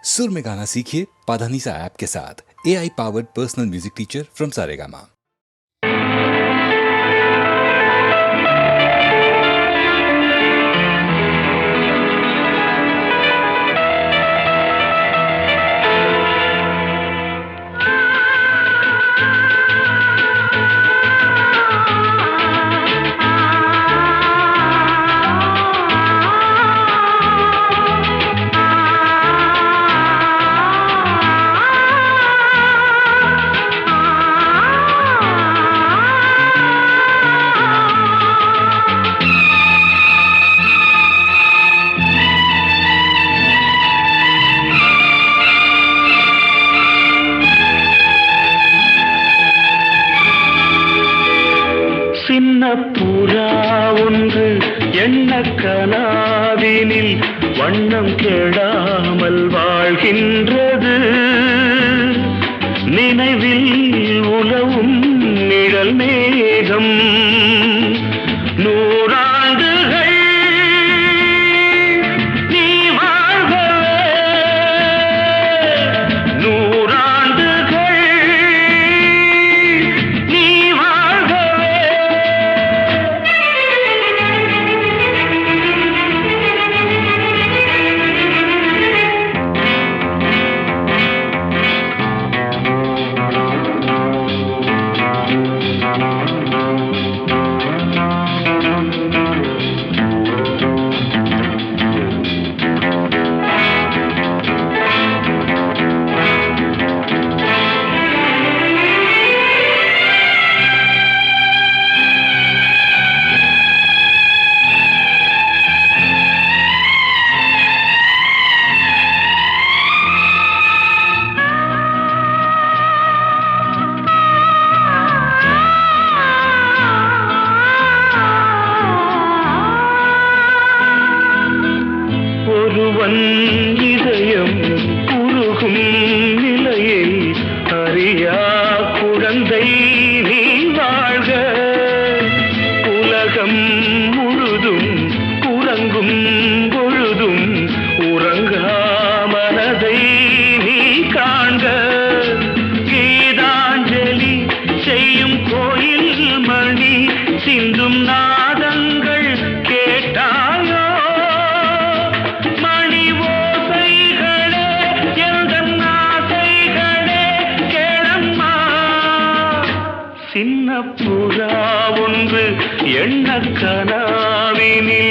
सुर में गाना सीखिए पाधानीसा ऐप के साथ। AI powered personal music teacher from Saregama. புறா ஒன்று எண்ண கனாவினில் வண்ணம் கெடாமல் வாழ்கின்றது. நினைவில் உலவும் நிழல் மேகம் நூறாண்டுகள் நீ வாழ்கவே, நூறாண்டுகள் நீ வாழ்கவே. ஒருவன் இதயம் உருகும் நிலையை அறியா குழந்தை நீ வாழ்க. உலகம் முழுதும் உறங்கும் பொழுதும் உறங்கா மனதை நீ காண்க. கீதாஞ்சலி செய்யும் கோயில் மணி சிந்தும் நாதங்கள் கேட்டாயோ? சின்ன புறா ஒன்று எண்ண கனாவினில்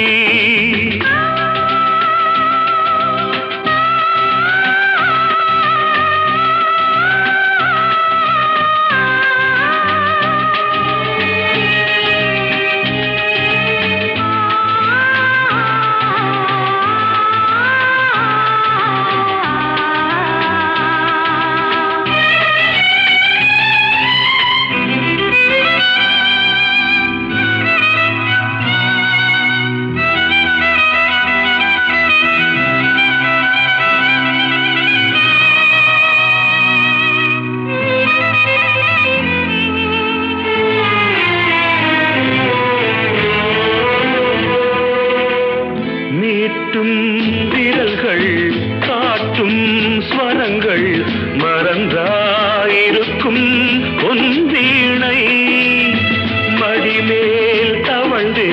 மீட்டும் விரல்கள் காட்டும் ஸ்வரங்கள் மறந்தாயிருக்கும் உன் வீணை மடிமேல் தவழ்ந்தே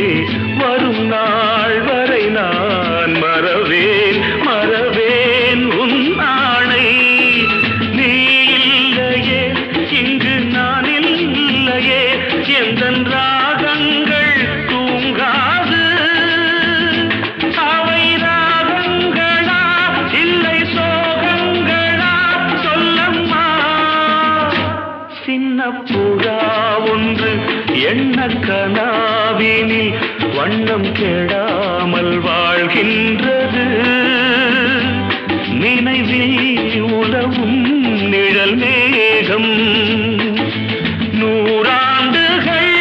வரும் நாள் வரை நான் மறவேன் மறவேன் உன் ஆணை. நீ இல்லையே இங்கு நான் இல்லையே எந்தன் ராகங்கள் தூங்காது. அவை ராகங்களா இல்லை சோகங்களா சொல்லம்மா. சின்ன புறா ஒன்று எண்ண கனாவினில் வண்ணம் கெடாமல் வாழ்கின்றது. நினைவில் உலவும் நிழல் மேகம் நூறாண்டுகள்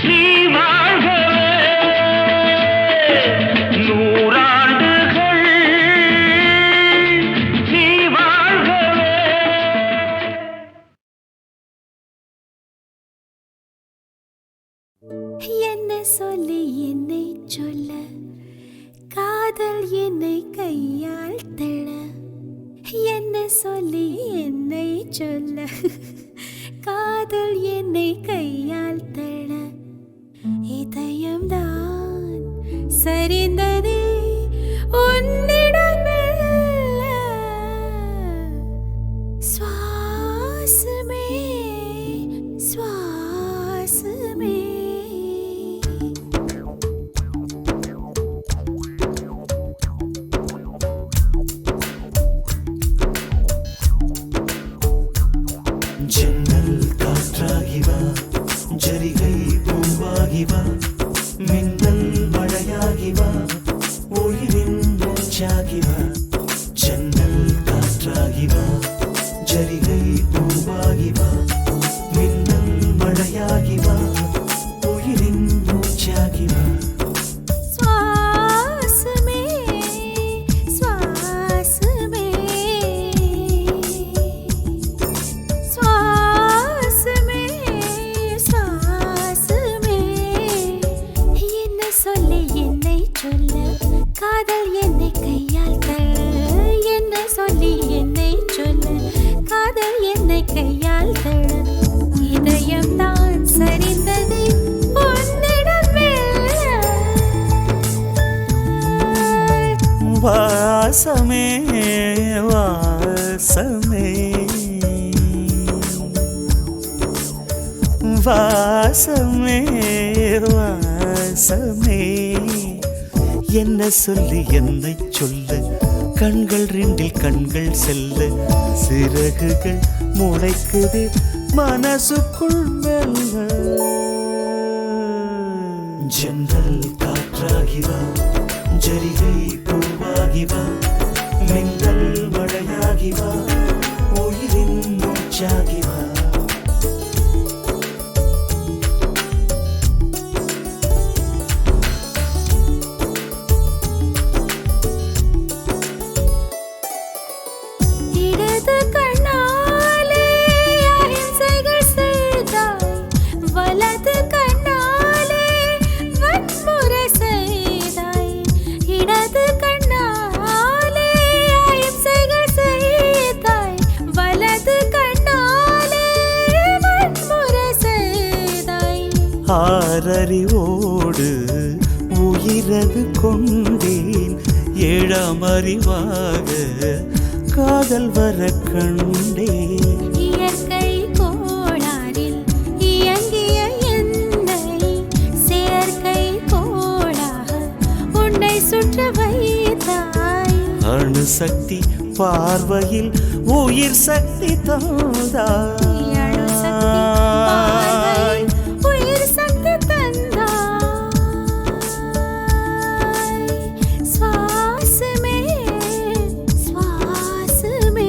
நீ வாழ்கவே, நூறாண்டுகள் நீ வாழ்கவே. என்ன சொல்லி என்னை சொல்ல, காதல் என்னை கையால் சொல்லி என்னை சொல்ல காதல் என்னை கையால் தள இதயம்தான் சரிந்ததே உன்னிடம் மெல்ல. சுவாசமே சுவாசமே ஜன்னல் காற்றாகிவா ஜரிகை பூவாகிவா மின்னல் மழையாகிவா உயிரின் மூச்சாகிவா. ஜன்னல் காற்றாகிவா ஜரிகை பூவாகிவா மின்னல் மழையாகிவா உயிரின் மூச்சாகிவா. சுவாசமே சுவாசமே சுவாசமே சுவாசமே என்ன சொல்ல என்னை சொல்ல காதல் என்னை கையால் தள்ள. என்ன சொல்லி என்னை சொல்ல காதல் என்னை கையால் தள்ள இதயம் தான் சரிந்தது உன்னிடம் மெல்ல. வாசமே வாசமே வாசமே வாசமே என்ன சொல்லி என்னை சொல்ல கண்கள் ரெண்டில் கண்கள் செல்ல சிறகுகள் முளைக்குது மனசுக்குள் மெல்ல. ஜன்னல் காற்றாகிவா ஜரிகை பூவாகிவா மின்னல் மழையாகிவா உயிரின் மூச்சாகிவா. இடது கண்ணாலே அஹிம்சைகள் செய்தாய் வலது கண்ணாலே வன்முறை செய்தாய். இடது கண்ணாலே அஹிம்சைகள் செய்தாய் வலது கண்ணாலே வன்முறை செய்தாய். ஆறறிவோடு உயிரது கொண்டேன் ஏழாம் அறிவாக காதல் வர கண்டேன். இயற்கை கோளாறில் இயங்கிய என்னை செயற்கை கோளாக உன்னை சுற்ற வைத்தாய். அணுசக்தி பார்வையில் உயிர் சக்தி தந்தாய். அணுசக்தி பார்வையில் உயிர் சக்தி தந்தாய். சுவாசமே சுவாசமே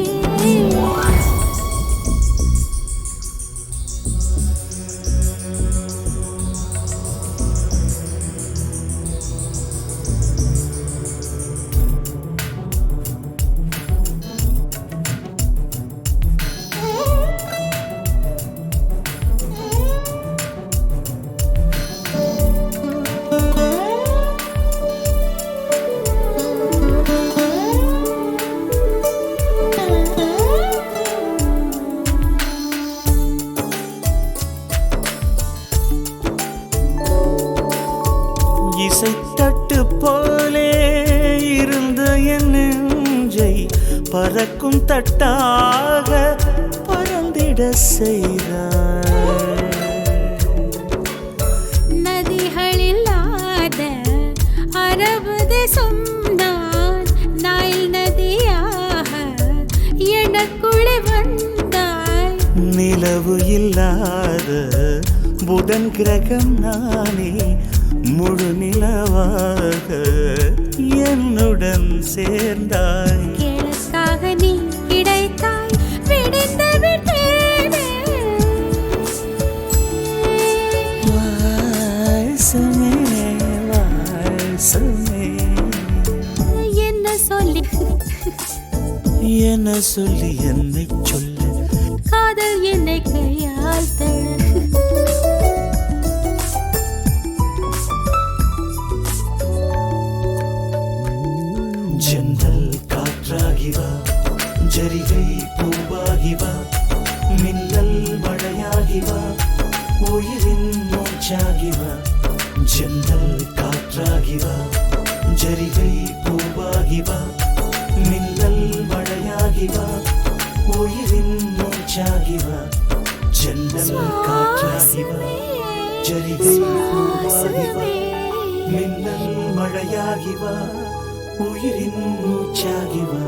இசைத்தட்டு போலே இருந்த என் நெஞ்சை பறக்கும் தட்டாக பறந்திட செய்தாய். நதிகளில்லாத அரபு தேசம் நான் நைல் நதியாக எனக்குள்ளே வந்தாய். நிலவு இல்லாத புதன் கிரகம் நானே முழு நிலவாக என்னுடன் சேர்ந்தாய். கிழக்காக நீ கிடைத்தாய் விடிந்து விட்டேனே. வாசமே வாசமே என்ன சொல்லி என்ன சொல்லி என்னை சொல்ல காதல் என்னை கையால் தள்ள. ஜன்னல் காற்றாகிவா ஜரிகை பூவாகி வா மின்னல் மழையாகி வா உயிரின் மூச்சாகி வா ஜன்னல் காற்றாகி வா ஜரிகை பூவாகி வா மின்னல் மழையாகி வா உயிரின் மூச்சாகி வா ஜன்னல் காற்றாகி வா ஜரிகை பூவாகி வா மின்னல் மழையாகி வா உயிரின் மூச்சாகி வா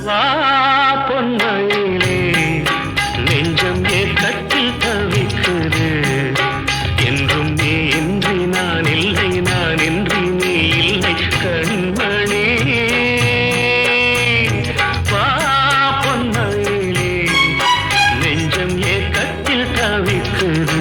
வா பொன்மயிலே நெஞ்சம் ஏக்கத்தில் தவிக்குது என்றும் நீ இன்றி நான் இல்லை நான் இன்றி நீ இல்லை கண்மணி வா பொன்மயிலே நெஞ்சம் ஏக்கத்தில் தவிக்குது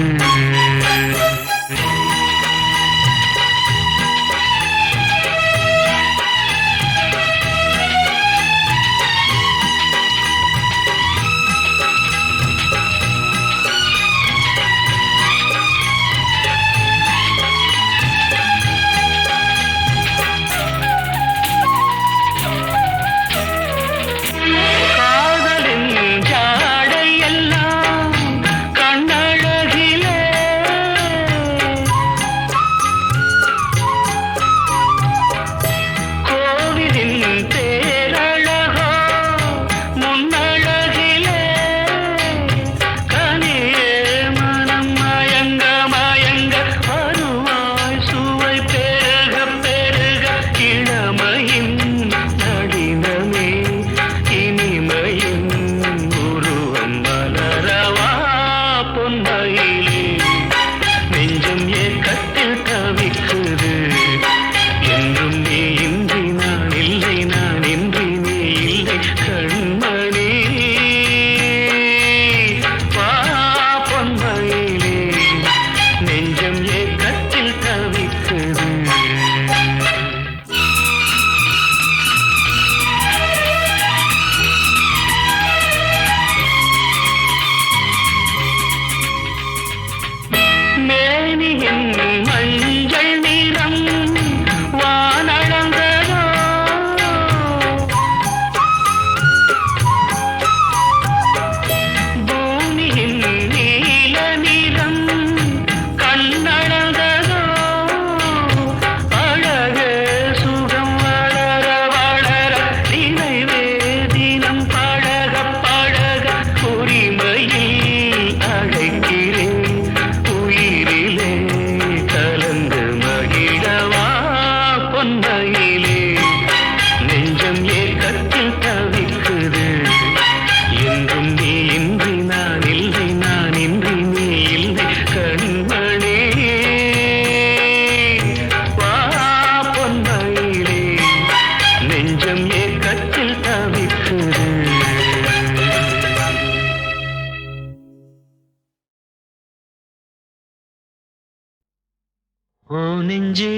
ஓ நெஞ்சே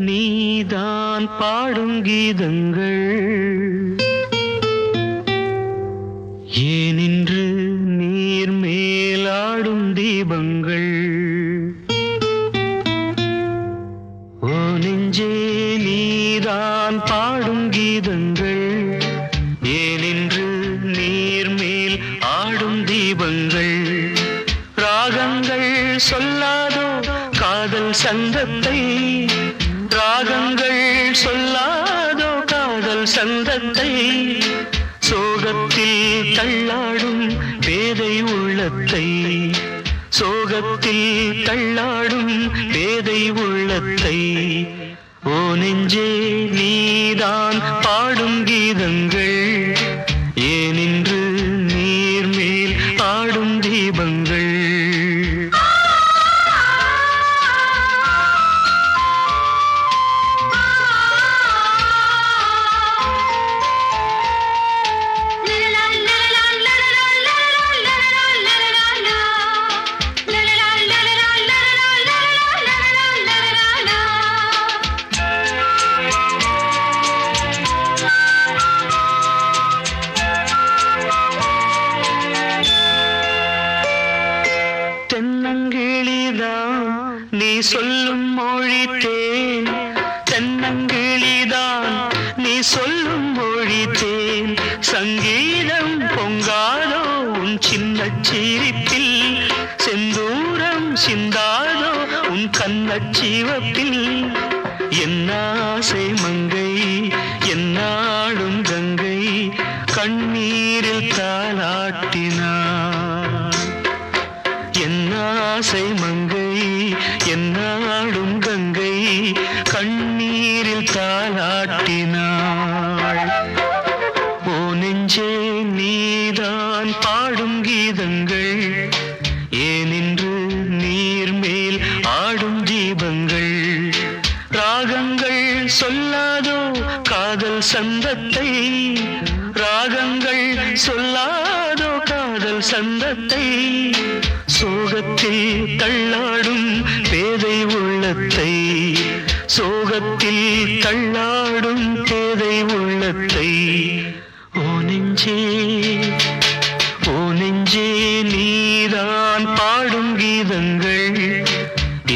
நீதான் பாடும் கீதங்கள் ஏனின்று நீர் மேலாடும் தீபங்கள் ஓ நெஞ்சே நீதான் பாடும் கீதங்கள் ஏனின்று நீர் மேல் ஆடும் தீபங்கள் ராகங்கள் சொல்லாதோ காதல் சந்தத்தை ராகங்கள் சொல்லாதோ காதல் சந்தத்தை சோகத்தில் தள்ளாடும் பேதை உள்ளத்தை சோகத்தில் தள்ளாடும் பேதை உள்ளத்தை ஓ நெஞ்சே நீதான் பாடும் கீதங்கள் ஏனின்று நீர் மேல் ஆடும் தீபங்கள் சொல்லும் மொழி தேன் தென்னங்கிளிதான் நீ சொல்லும் மொழி தேன் சங்கீதம் பொங்காதோ உன் சின்ன சிரிப்பில் செந்தூரம் சிந்தாதோ உன் கண்ணச் சிவப்பில் என்னாசை மங்கை என்னாடும் கங்கை கண்ணீரில் தாலாட்டினார் என்னாசை மங்கை என்னாடும் கங்கை கண்ணீரில் தாலாட்டினாள் ஓ நெஞ்சே நீதான் பாடும் கீதங்கள் ஏனின்று நீர் மேல் ஆடும் தீபங்கள் ராகங்கள் சொல்லாதோ காதல் சந்தத்தை ராகங்கள் சொல்லாதோ காதல் சந்தத்தை சோகத்தில் தள்ளாடும் பேதை உள்ளத்தை சோகத்தில் தள்ளாடும் பேதை உள்ளத்தை ஓ நெஞ்சே நீதான் பாடும் கீதங்கள்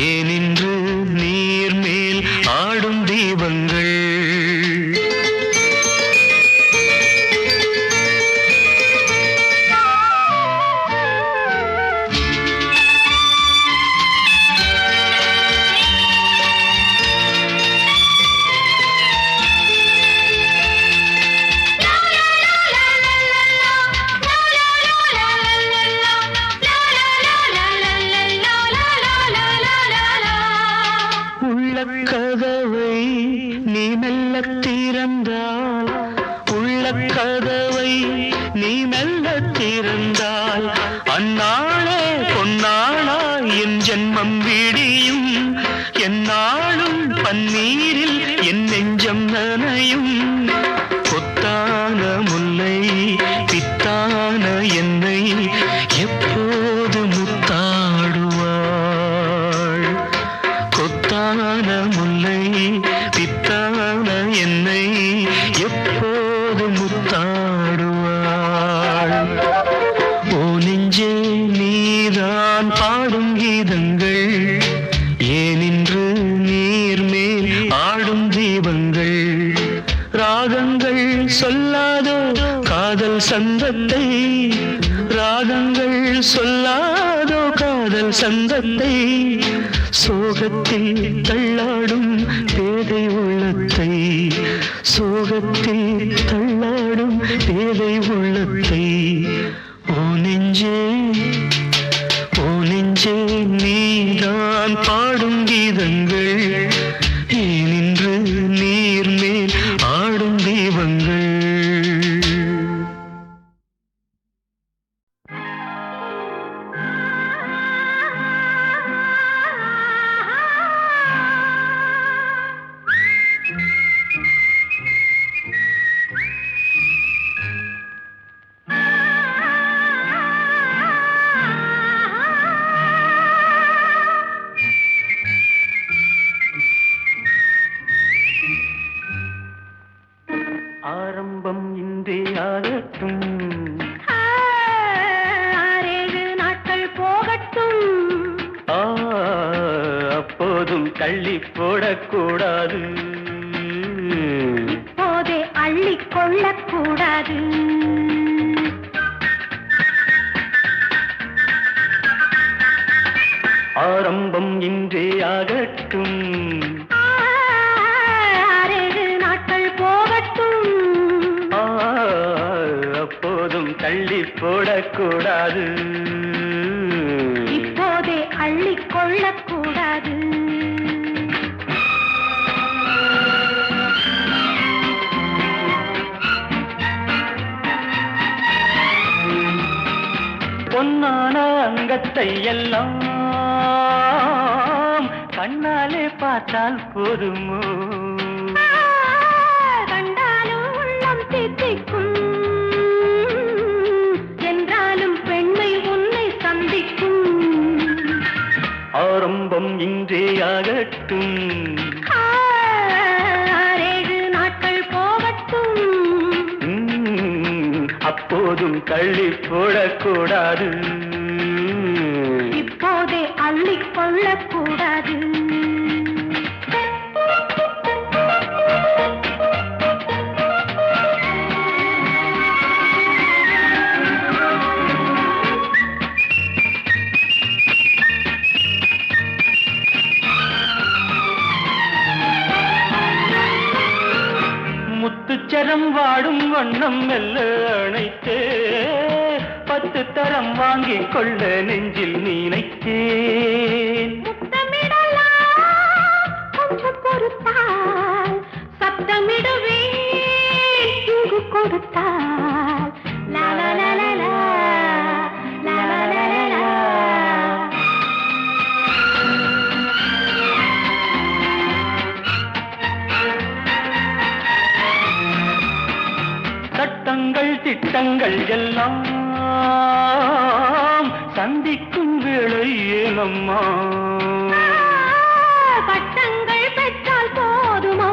ஏனின்று நீர் மேல் ஆடும் தீபங்கள் உள்ளக்கதவை நீ மெல்லத் திறந்தால் உள்ளக்கதவை நீ மெல்லத் திறந்தால் அந்நாளே பொன்னாளா என் ஜென்மம் விடியும் எந்நாளும் பன்னீரில் என் நெஞ்சம் நனையும் கொத்தான முல்லை பித்தான என்னை எப்போது முத்தாடுவாள் கொத்தான முல்லை பித்தான என்னை எப்போது முத்தாடுவாள் ஓ நெஞ்சே நீதான் பாடும் கீதங்கள் ஏனின்று நீர் மேல் ஆடும் தீபங்கள் ராகங்கள் சொல்லாதோ காதல் சந்தத்தை ராகங்கள் சொல்லாதோ காதல் சந்தத்தை சோகத்தில் தள்ளாடும் பேதை உள்ளத்தை சோகத்தில் தள்ளாடும் பேதை உள்ளத்தை ஓ நெஞ்சே நீதான் பாடும் கீதங்கள் ஏனின்று நீர் மேல் ஆடும் தீபங்கள் ஆரம்பம் இன்றே ஆகட்டும் 6 நாட்கள் போகட்டும் அப்போதும் தள்ளி போடக்கூடாது இப்போதே அள்ளிக் கொள்ளக்கூடாது ஆரம்பம் இன்றே ஆகட்டும் 6 நாட்கள் போகட்டும் அப்போதும் தள்ளி போடக்கூடாது இப்போதே அள்ளிக் கொள்ளக்கூடாது பொன்னான அங்கத்தை எல்லாம் கண்ணாலே பார்த்தால் போதுமோ கண்டாலும் உள்ளம் தித்திக்கும் என்றாலும் பெண்மை உன்னை சந்திக்கும் ஆரம்பம் இன்றே ஆகட்டும் 6 நாட்கள் போகட்டும் அப்போதும் தள்ளி போடக்கூடாது இப்போதே அள்ளிக் கொள்ளக்கூடாது முத்துச்சரம் வாடும் வண்ணம் மெல்ல அணைத்தே 10 தரம் வாங்கிக் கொள்ள நெஞ்சில் நினைத்தேன். முத்தமிடலாம் கொஞ்சம் பொறுத்தால் சத்தமிடுவேன் இங்கு கொடுத்தால் லா லா லா லா லா லா லா லா லா. சட்டங்கள் திட்டங்கள் எல்லாம் சந்திக்கும் வேளை ஏனம்மா? பட்டங்கள் பெற்றால் போதுமோ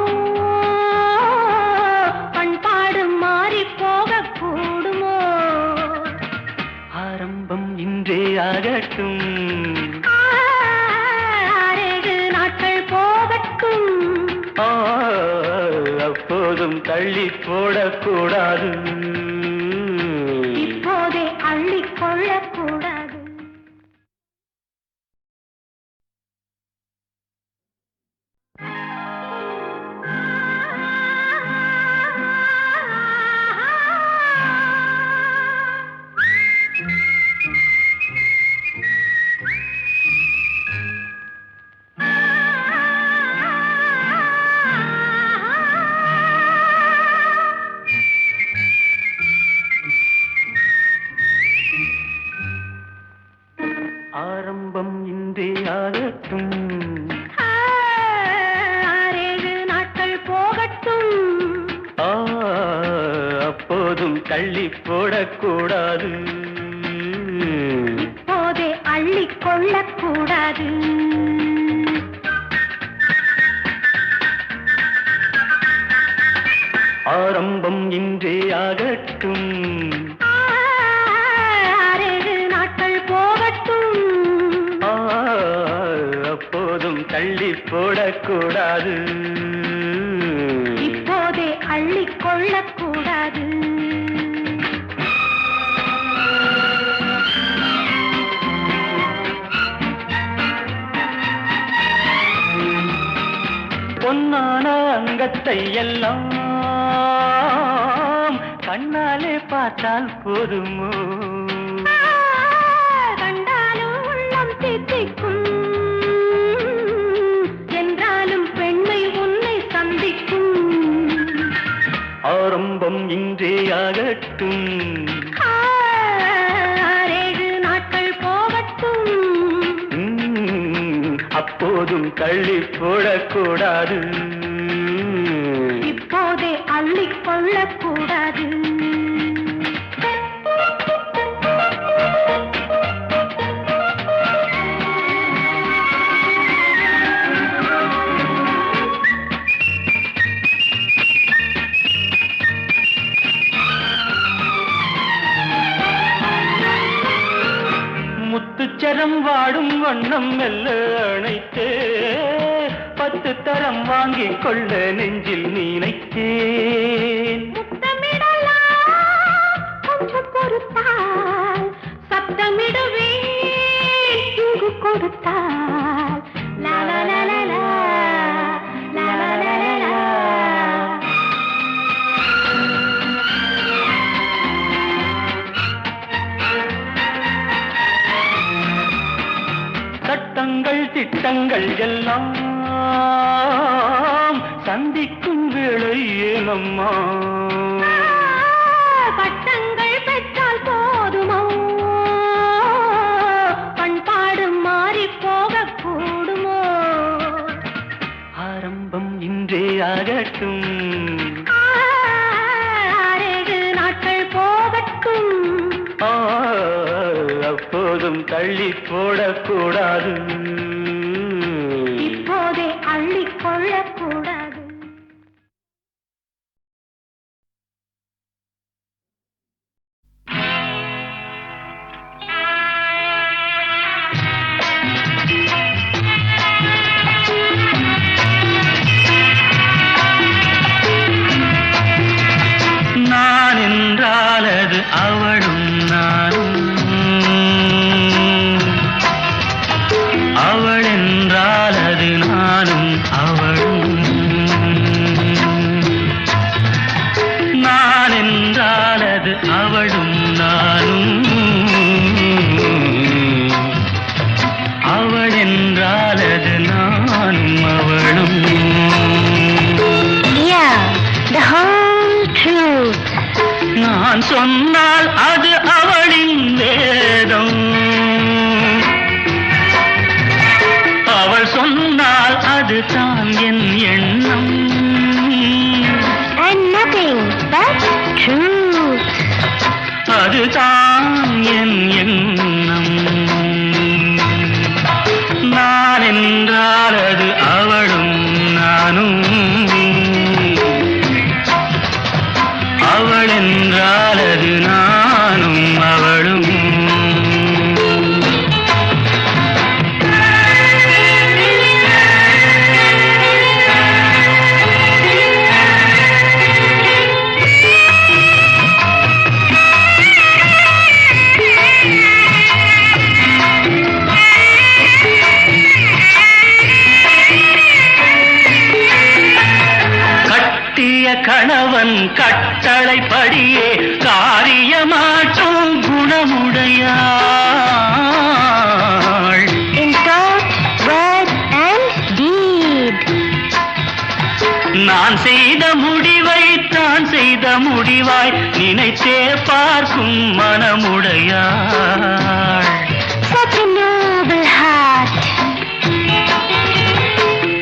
பண்பாடு மாறி போக கூடுமோ? ஆரம்பம் இன்றே ஆகட்டும், 6 நாட்கள் போகட்டும். அப்போதும் தள்ளி போடக்கூடாது, இப்போதே அள்ளிக் கொள்ளக்கூடாது. ஆரம்பம் இன்றே ஆகட்டும், 6 நாட்கள் போகட்டும். அப்போதும் தள்ளி போடக்கூடாது, இப்போதே அள்ளிக் கொள்ளக்கூடாது. ஆரம்பம் இன்றே ஆகட்டும், 6 நாட்கள் போகட்டும். அப்போதும் தள்ளி போடக்கூடாது, இப்போதே அள்ளிக் கொள்ளக்கூடாது. பொன்னான அங்கத்தை எல்லாம் கண்ணாலே பார்த்தால் போதுமோ? கண்டாலும் உள்ளம் தித்திக்கும், என்றாலும் பெண்மை உன்னை சந்திக்கும். ஆரம்பம் இன்றே ஆகட்டும், 6 நாட்கள் போகட்டும். அப்போதும் தள்ளி போடக்கூடாது, இப்போதே அள்ளிக் கொள்ளக்கூடாது. முத்துச்சரம் வாடும் வண்ணம் மெல்ல அணைத்தே 10 தரம் வாங்கிக் கொள்ள நெஞ்சில் நினைத்தேன். முத்தமிடலாம் கொஞ்சம் பொறுத்தால் சத்தமிடுவேன் இங்கு கொடுத்தால் லா லா லா லா லா லா லா லா லா. சட்டங்கள் திட்டங்கள் எல்லாம் சந்திக்கும் வேளை ஏனம்மா? பட்டங்கள் பெற்றால் போதுமோ பண்பாடு மாறி போக கூடுமோ? ஆரம்பம் இன்றே ஆகட்டும், 6 நாட்கள் போகட்டும். அப்போதும் தள்ளி போடக்கூடாது, இப்போதே அள்ளிக் கொள்ளக்கூடாது. நான் என்றால் அது அவளும் நானும், அவள் சொன்னால் அது அவளின் வேதம். அவள் சொன்னால் அது தான் என் எண்ணம். And nothing but truth. அதுதான் என் எண்ணம். நான் என்றால் அது அவளும் நானும். அவள் என்றால் அது நானும் அவளும். கணவன் கட்டளைப்படியே காரியமாற்றும் குணமுடையாள். In thought, word and deed. நான் செய்த முடிவை தான் செய்த முடிவாய் நினைத்தே பார்க்கும் மனமுடையாள். Such a noble heart.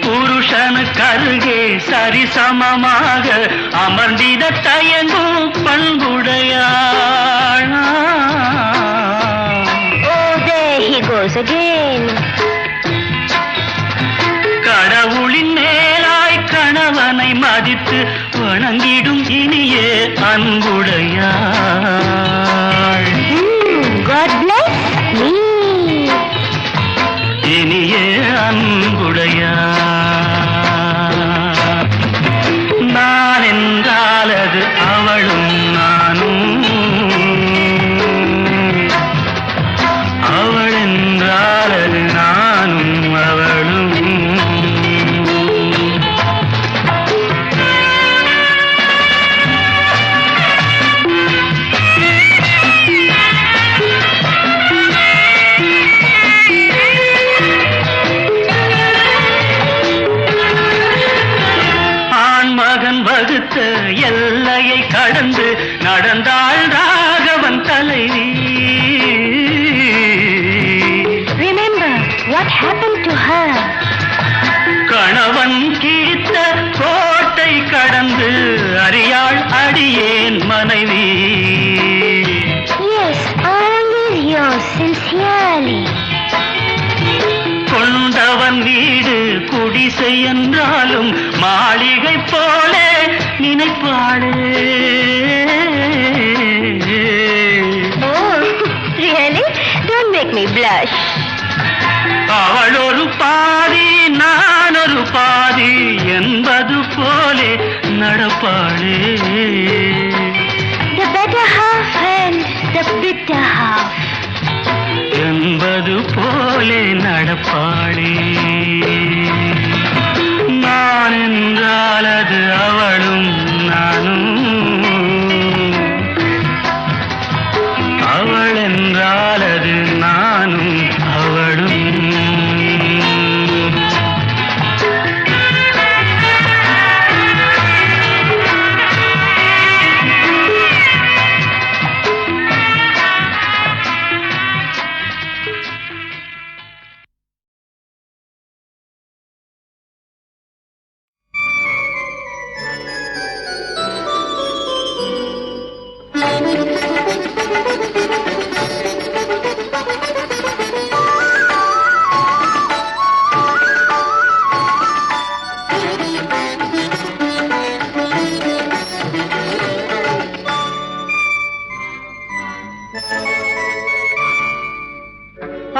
புருஷனுக்கருகே சரிசமமாக அமர்ந்திட தயங்கும் பண்புடையாள். Oh, there he goes again. கடவுளின் மேலாய் கணவனை மதித்து வணங்கிடும் இனிய அன்புடையாள். God bless me. இனிய அன்புடையாள். நான் என்றால் அது அவளும் நானும். அவள் என்றால் அது நானும் அவளும். வகுத்த எல்லையை கடந்து நடந்தாள் ராகவன் தலைவி. Remember what happened to her. கணவன் கீழ்த்த கோட்டை கடந்து அறியாள் அடியேன் மனைவி. Yes, all is yours sincerely. கொண்டவன் வீடு குடிசை என்றாலும் மாளிகை போல நினைப்பாளே. Oh, really? Don't make me blush. அவள் ஒரு பாதி நான் ஒரு பாதி என்பது போலே நடப்பாளே. The better half and the bitter half. என்பது போலே நடப்பாளே. நான் என்றால் அது அவளும் நானும். அவள் என்றால் அது நானும் அவளும்.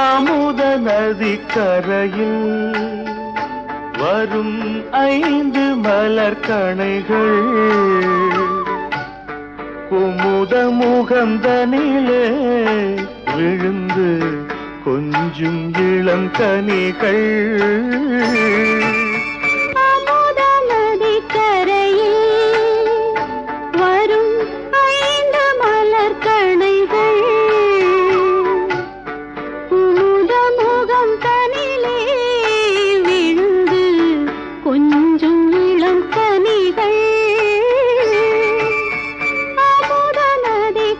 அமுத நதிக்கரையில் வரும் 5 மலர்கணைகள் குமுத முகந்தனிலே விழுந்து கொஞ்சும் இளங்கனிகள். அமுத நதிக்கரையில் வரும் 5 மலர்கணைகள் குமுத முகம் தனிலே விழுந்து கொஞ்சும் இளம் கனிகள். அமுத நதி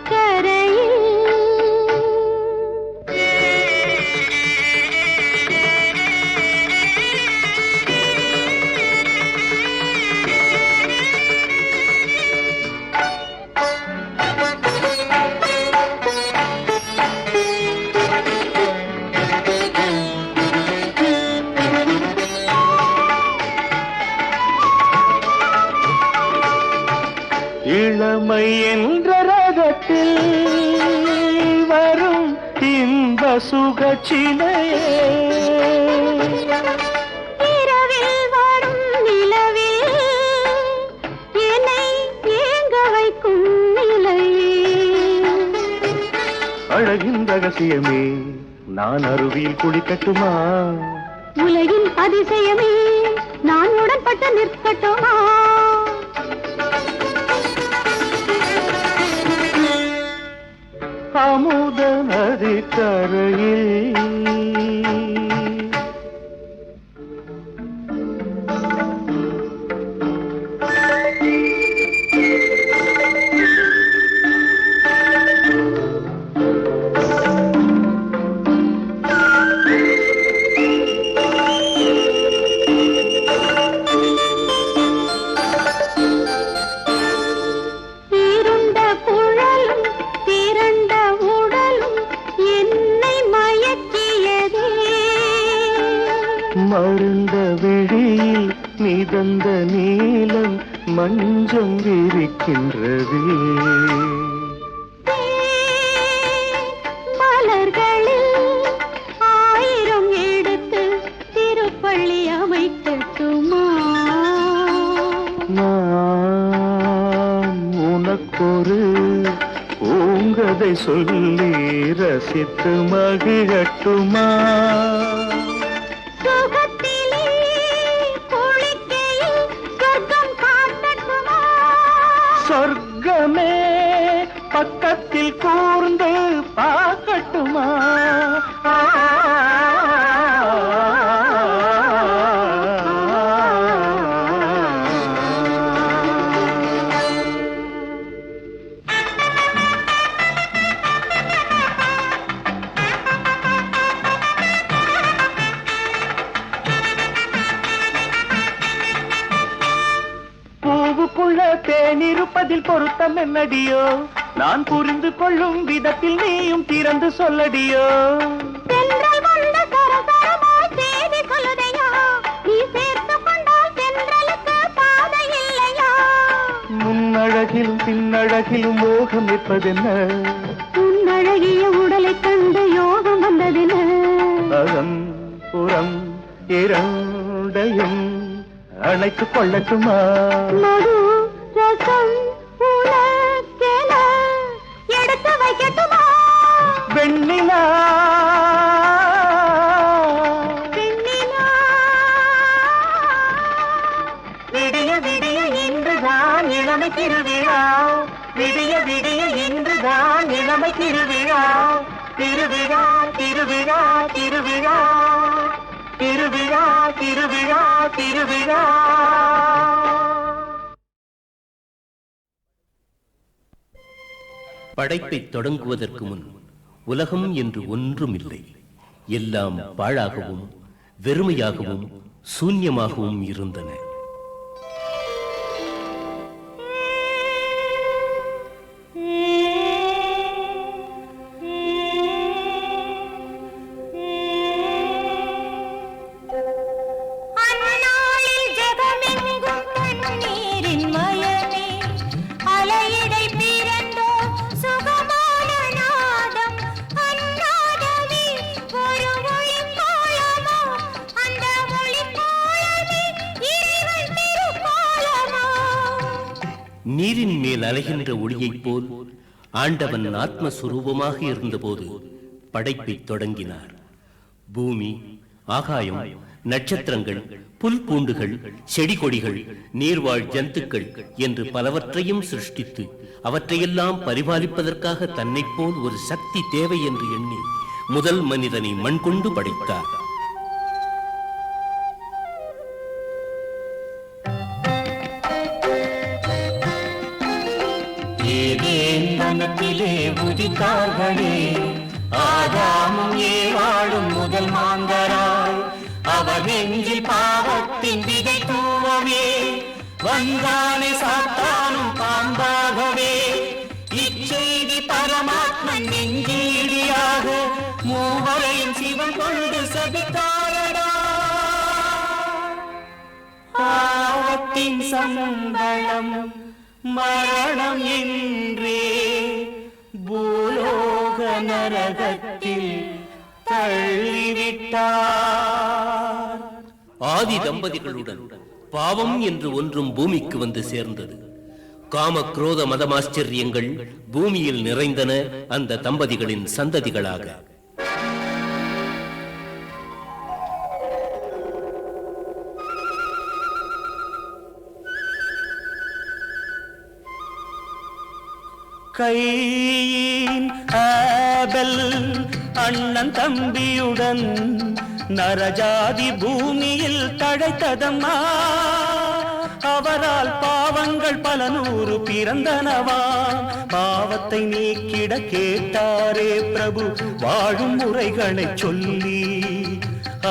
சுகச்சிலையே இரவில் வரும் நிலவில் என்னை ஏங்க வைக்கும் நிலையே அழகின் ரகசியமே நான் அருவியில் குளிக்கட்டுமா உலகின் அதிசயமே நான் உடன்பட்டு நிற்கட்டுமா அமுத நதி கரையில் மருந்த விழியில் மிதந்த நீலம் மஞ்சம் விரிக்கின்றது மலர்களில் 1000 எடுத்து திருப்பள்ளி அமைக்கட்டுமா நான் உனக்கொரு பூங்கதை சொல்லி ரசித்து மகிழட்டுமா சொர்க்கமே பக்கத்தில் கூர்ந்து பார்க்கட்டுமா பூவுக்குள்ள தேனிருப்பதில் பொருத்தம் என்னடியோ நான் புரிந்து கொள்ளும் விதத்தில் நீயும் திறந்து சொல்லடியோ முன்னழகிலும் பின்னழகிலும் மோகம் நிற்பதென்ன உன்னழகிய உடலை கண்டு யோகம் வந்ததென அகம் புறம் இரண்டையும் அணைத்துக் கொள்ளட்டுமா மது ரசம் உனக்கென எடுத்து வைக்கட்டுமா வெண்ணிலா பெண்ணிலா விடிய விடிய இன்றுதான் இளமை திருவிழா விடிய விடிய இன்றுதான் இளமை திருவிழா திருவிழா திருவிழா திருவிழா திருவிழா திருவிழா திருவிழா படைப்பை தொடங்குவதற்கு முன் உலகம் என்று ஒன்றுமில்லை. எல்லாம் பாழாகவும் வெறுமையாகவும் சூன்யமாகவும் இருந்தன. நீரின் மேல் அலைகின்ற ஒளியைப் போல் ஆண்டவன் ஆத்மஸ்வரூபமாக இருந்தபோது படைப்பை தொடங்கினார். பூமி, ஆகாயம், நட்சத்திரங்கள், புல் பூண்டுகள், செடி கொடிகள், நீர்வாழ் ஜந்துக்கள் என்று பலவற்றையும் சிருஷ்டித்து அவற்றையெல்லாம் பரிபாலிப்பதற்காக தன்னைப் போல் ஒரு சக்தி தேவை என்று எண்ணி முதல் மனிதனை மண் கொண்டு படைத்தார். வனத்திலே உதித்தார்களே ஆதாமும் ஏவாளும் முதல் மாந்தராய் அவர் நெஞ்சில் பாவத்தின் விதை தூவவே வந்தானே சாத்தானும் பாம்பாகவே. இச்செய்தி பரமாத்மன் நெஞ்சீடியாக மூவரையும் சிவன் கொண்டு சபித்தாரடா. பாவத்தின் சம்பளம் மரணம் என்றே பூலோக நரகத்தில் தள்ளிவிட்டார். ஆதி தம்பதிகளுடன் பாவம் என்று ஒன்றும் பூமிக்கு வந்து சேர்ந்தது. காம குரோத மதமாச்சரியங்கள் பூமியில் நிறைந்தன அந்த தம்பதிகளின் சந்ததிகளாக. கையின் ஆபெல் அண்ணன் தம்பியுடன் நரஜாதி பூமியில் தழைத்ததம்மா. அவரால் பாவங்கள் பல நூறு பிறந்தனவா. பாவத்தை நீக்கிட கேட்டாரே பிரபு வாழும் முறைகளை சொல்லி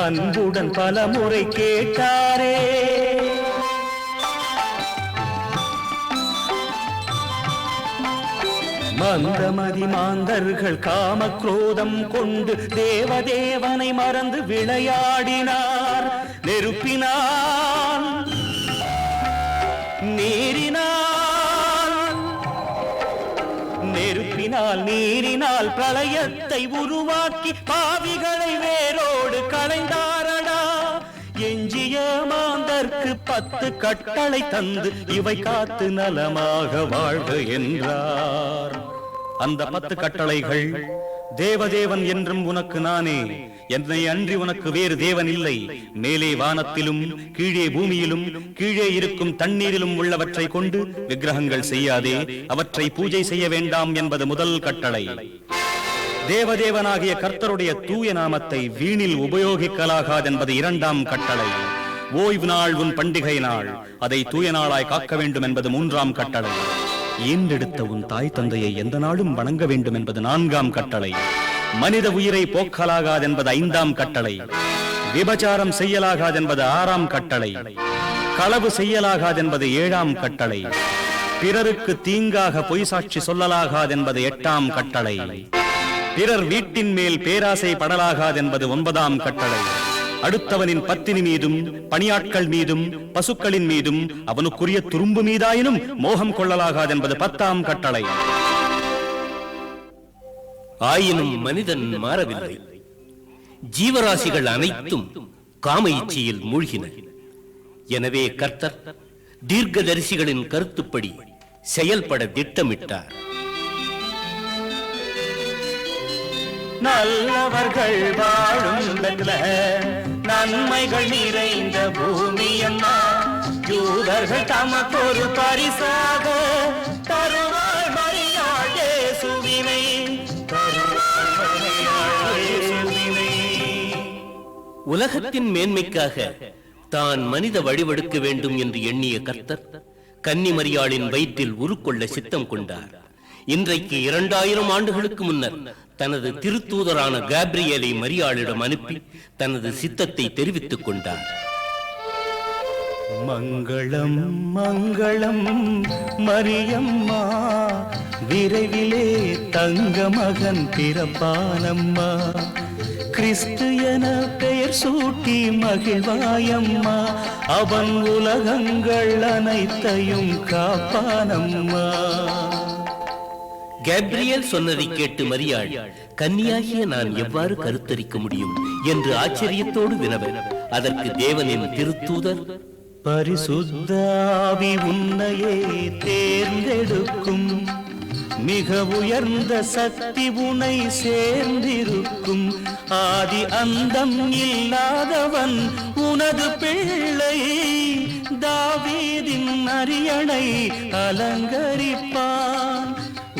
அன்புடன் பல முறை கேட்டாரே. மந்தமதி மாந்தர்கள் காம குரோதம் கொண்டு தேவதேவனை மறந்து விளையாடினார். நெருப்பினால் நீரினால் பிரளயத்தை உருவாக்கி பாவிகளை வேரோடு களைந்தாரடா. எஞ்சிய மாந்தர்க்கு 10 கட்டளை தந்து இவை காத்து நலமாக வாழ்க என்றார். அந்த 10 கட்டளைகள், தேவதேவன் என்றும் உனக்கு நானே, என்னை அன்றி உனக்கு வேறு தேவன் இல்லை, மேலே வானத்திலும் கீழே பூமியிலும் கீழே இருக்கும் தண்ணீரிலும் உள்ளவற்றை கொண்டு விக்கிரகங்கள் செய்யாதே, அவற்றை பூஜை செய்ய வேண்டாம் என்பது முதல் கட்டளை. தேவதேவனாகிய கர்த்தருடைய தூய நாமத்தை வீணில் உபயோகிக்கலாகாதென்பது 2ஆம் கட்டளை. ஓய்வு நாள் உன் பண்டிகை நாள், அதை தூய நாளாய் காக்க வேண்டும் என்பது 3ஆம் கட்டளை. ஈண்டெடுத்த உன் தாய் தந்தையை எந்த நாளும் வணங்க வேண்டும் என்பது 4ஆம் கட்டளை. மனித உயிரை போக்கலாகாதென்பது 5ஆம் கட்டளை. விபச்சாரம் செய்யலாகாதென்பது 6ஆம் கட்டளை. களவு செய்யலாகாதென்பது 7ஆம் கட்டளை. பிறருக்கு தீங்காக பொய் சாட்சி சொல்லலாகாதென்பது 8ஆம் கட்டளை. பிறர் வீட்டின் மேல் பேராசை படலாகாதென்பது 9ஆம் கட்டளை. அடுத்தவனின் பத்தினி மீதும் பணியாட்கள் மீதும் பசுக்களின் மீதும் அவனுக்குரிய துரும்பு மீதாயினும் மோகம் கொள்ளலாகாதென்பது 10ஆம் கட்டளை. ஆயினும் மனிதன் மாறவில்லை. ஜீவராசிகள் அனைத்தும் காம இச்சையில் மூழ்கின. எனவே கர்த்தர் தீர்க்கதரிசிகளின் கருத்துப்படி செயல்பட திட்டமிட்டார். நல்லவர்கள் வாழும் நன்மைகள் நிறைந்த பூமியம்மா. யூதர்கள் தமக்கொரு பரிசாக தருவாள் மரியாள் இயேசுவினை. உலகத்தின் மேன்மைக்காக தான் மனித வழிவெடுக்க வேண்டும் என்று எண்ணிய கர்த்தர் கன்னிமரியாளின் வயிற்றில் உருக்கொள்ள சித்தம் கொண்டார். இன்றைக்கு 2000 ஆண்டுகளுக்கு முன்னர் தனது திருத்தூதரான கேப்ரியலை மரியாளிடம் அனுப்பி தனது சித்தத்தை தெரிவித்துக் கொண்டார். மங்களம் மங்களம் மரியம்மா, விரைவிலே தங்க மகன் பிறப்பானம்மா. கிறிஸ்து என பெயர் சூட்டி மகிழ்வாயம்மா, அவன் உலகங்கள் அனைத்தையும் காப்பானம்மா. கேப்ரியல் சொன்னதை கேட்டு மரியாள், கன்னியாகிய நான் எவ்வாறு கருத்தரிக்க முடியும் என்று ஆச்சரியத்தோடு வினவ, அதற்கு தேவனின் திருத்தூதர், பரிசுத்த ஆவி உன்னையே தேர்ந்தெடுக்கும், மிக உயர்ந்த சக்தி உனை சேர்ந்திருக்கும். ஆதி அந்தம் இல்லாதவன் உனது பிள்ளை, தாவீதின் அரியணை அலங்கரிப்பான்.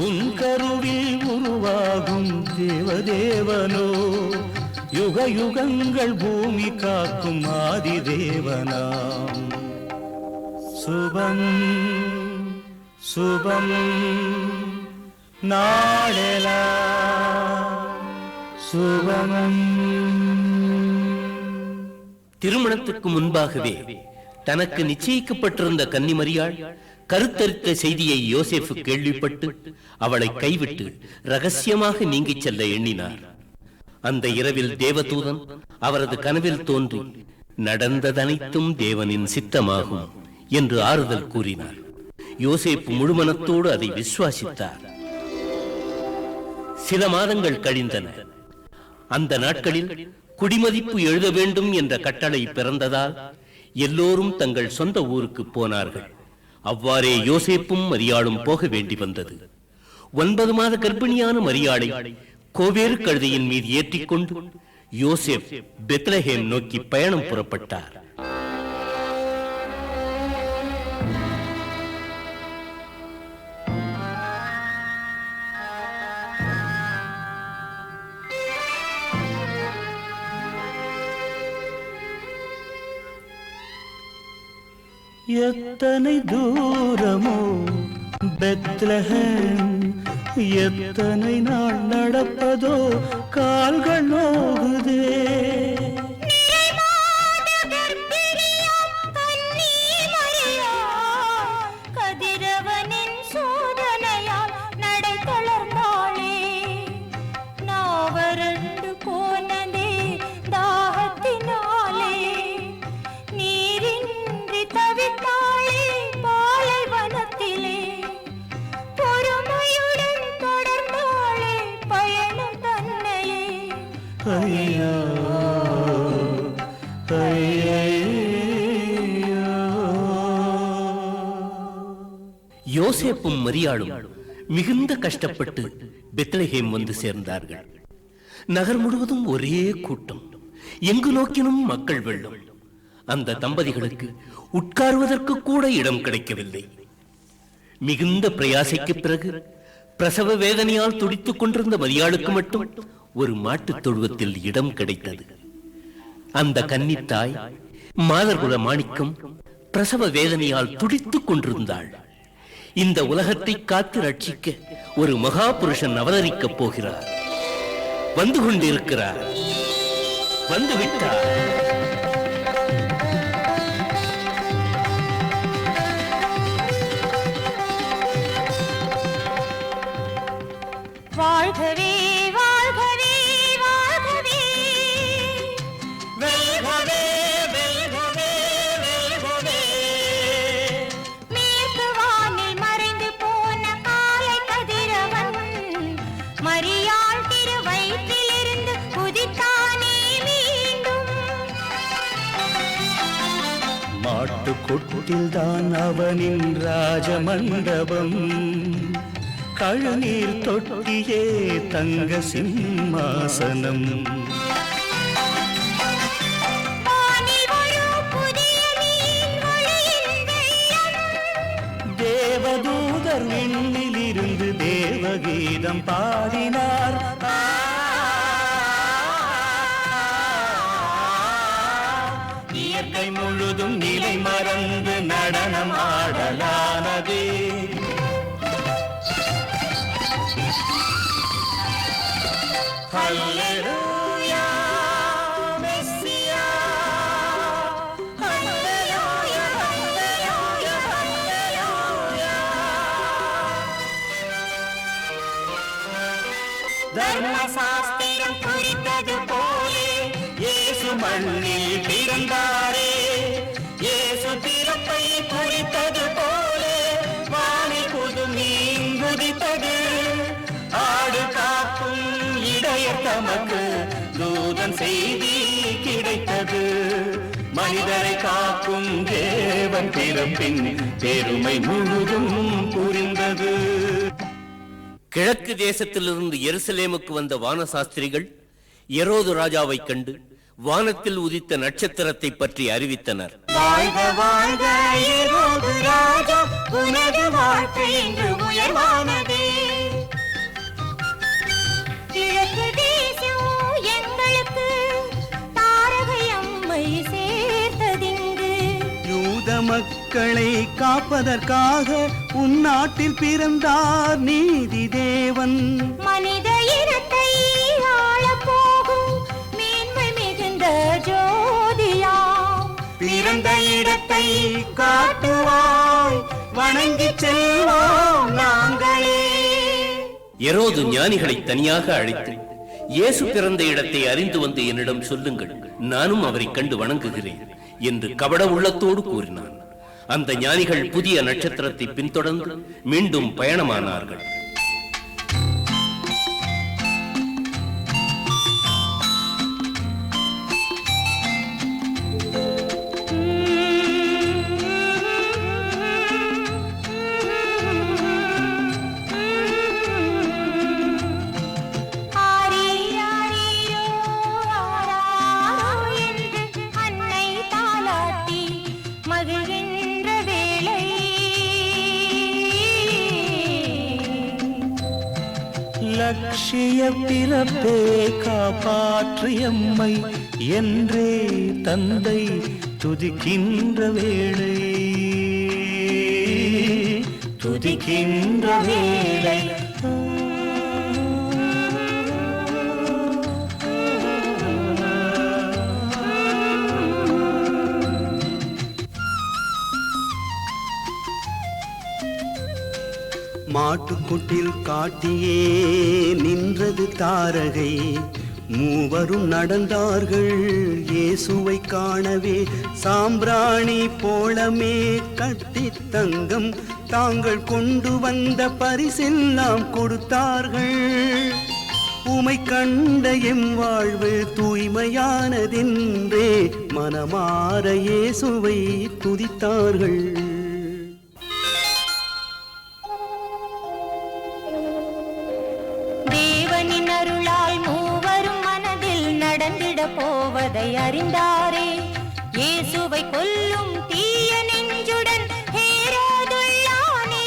உன் கருவில் உருவாகும் தேவதேவனோ, யுக யுகங்கள் பூமி காக்கும் ஆதி தேவனாம். சுபம் சுபம் நாளெல்லாம் சுபம். திருமணத்துக்கு முன்பாகவே தனக்கு நிச்சயிக்கப்பட்டிருந்த கன்னிமரியாள் கருத்தரித்த செய்தியை யோசேப்பு கேள்விப்பட்டு அவளை கைவிட்டு ரகசியமாக நீங்கிச் செல்ல எண்ணினார். அந்த இரவில் தேவதூதன் அவரது கனவில் தோன்றி, நடந்ததனைத்தும் தேவனின் சித்தமாகும் என்று ஆறுதல் கூறினார். யோசேப்பு முழுமனத்தோடு அதை விசுவாசித்தார். சில மாதங்கள் கழிந்தன. அந்த நாட்களில் குடிமதிப்பு எழுத வேண்டும் என்ற கட்டளை பிறந்ததால் எல்லோரும் தங்கள் சொந்த ஊருக்கு போனார்கள். அவ்வாறே யோசேப்பும் மரியாளும் போக வேண்டி வந்தது. 9 மாத கர்ப்பிணியான மரியாளை கோவேறு கழுதையின் மீது ஏற்றிக்கொண்டு யோசேப் பெத்லஹேம் நோக்கி பயணம் புறப்பட்டார். எத்தனை தூரமோ பெத்லஹேம், எத்தனை நாள் நடப்பதோ கால்கள் நோகுதே. கதிரவனின் சோதனையால் நடை தளர்ந்தாளே, நாவரண்டு போனதே தாகத்தினாலே, நீரின்றி தவித்தாளே பாலைவனத்திலே, பொறுமையுடன் தொடர்ந்தாளே பயணம் தன்னையே. ஐயா யோசேப்பும் மரியாளும் மிகுந்த கஷ்டப்பட்டு பெத்லஹேம் வந்து சேர்ந்தார்கள். நகர் முழுவதும் ஒரே கூட்டம், எங்கு நோக்கினும் மக்கள் வெள்ளம். அந்த தம்பதிகளுக்கு உட்காருவதற்கு கூட இடம் கிடைக்கவில்லை. மிகுந்த பிரயாசைக்கு பிறகு பிரசவ வேதனையால் துடித்துக் கொண்டிருந்த மரியாளுக்கு மட்டும் ஒரு மாட்டுத் தொழுவத்தில் இடம் கிடைத்தது. அந்த கன்னித்தாய் மாதர்குல மாணிக்கம் பிரசவ வேதனையால் துடித்துக் கொண்டிருந்தாள். இந்த உலகத்தை காத்து ரட்சிக்க ஒரு மகா புருஷன் அவதரிக்கப் போகிறார். வந்து கொண்டிருக்கிறார், வந்துவிட்டார். வாழ்கவே வாழ்கவே வாழ்கவே, வெல்கவே வெல்கவே வெல்கவே, மேற்கு வானில் மறைந்து போன காலை கதிரவன் மரியாள் திரு வயிற்றிலிருந்து குதித்தானே மீண்டும். மாட்டுக்கொட்டில்தான் அவனின் ராஜமண்டபம், கழுநீர் தொட்டியே தங்க சிம்மாசனம். வானில் ஒரு புதிய மீன் ஒளியின் வெள்ளம், தேவதூதர் விண்ணிலிருந்து தேவகீதம் பாடினார். இயற்கை முழுதும் நிலை மறந்து நடனம் ஆடலானதே. Hallelujah, Messiah. Hallelujah, hallelujah, hallelujah. தர்மசாஸ்திரம் குறித்தது போலே இயேசு மண்ணில் பிறந்தாரே. இயேசு பிறப்பை குறித்தது போலே வானில் புது மீன் குதித்தது. ஆடு காக்கும் இடையர் தமக்கு தூதன் செய்தி கிடைத்தது. மனிதரை காக்கும் தேவன் பிறப்பின் பெருமை முழுதும் புரிந்தது. கிழக்கு தேசத்திலிருந்து எருசலேமுக்கு வந்த வானசாஸ்திரிகள் எரோது ராஜாவை கண்டு வானத்தில் உதித்த நட்சத்திரத்தை பற்றி அறிவித்தனர். வாழ்க வாழ்க ஏரோது ராஜா, உனது வாழ்க்கை என்று உயர்வானதே. கிழக்கு தேசம் எங்களுக்கு தாரகை அம்மை சேர்த்ததிங்கு. யூத மக்களை காப்பதற்காக உன் நாட்டில் பிறந்தார் நீதி தேவன். மனித இனத்தை ஆளப் போகும் மேன்மை மிகுந்த ஜோதியாம். பிறந்த இடத்தை காட்டுவாய், வணங்கி செல்வோம் நாங்களே. எரோது ஞானிகளை தனியாக அழைத்து இயேசு பிறந்த இடத்தை அறிந்து வந்து என்னிடம் சொல்லுங்கள், நானும் அவரை கண்டு வணங்குகிறேன் என்று கபட உள்ளத்தோடு கூறினான். அந்த ஞானிகள் புதிய நட்சத்திரத்தை பின்தொடர்ந்து மீண்டும் பயணமானார்கள். லட்சிய பிறப்பே காப்பாற்றியம்மை என்றே தந்தை துதிக்கின்ற வேளை, துதிக்கின்ற வேளை. மாட்டுக்குட்டில் காட்டியே நின்றது தாரகை, மூவரும் நடந்தார்கள் இயேசுவை காணவே. சாம்பிராணி போலமே கட்டி தங்கம் தாங்கள் கொண்டு வந்த பரிசெல்லாம் கொடுத்தார்கள். உமை கண்ட எம் வாழ்வு தூய்மையானதென்றே மனமாற இயேசுவை துதித்தார்கள். போவதை அறிந்தாரே, இயேசுவை கொல்லும் தீய நெஞ்சுடன் ஹேரோதுள்ளானே.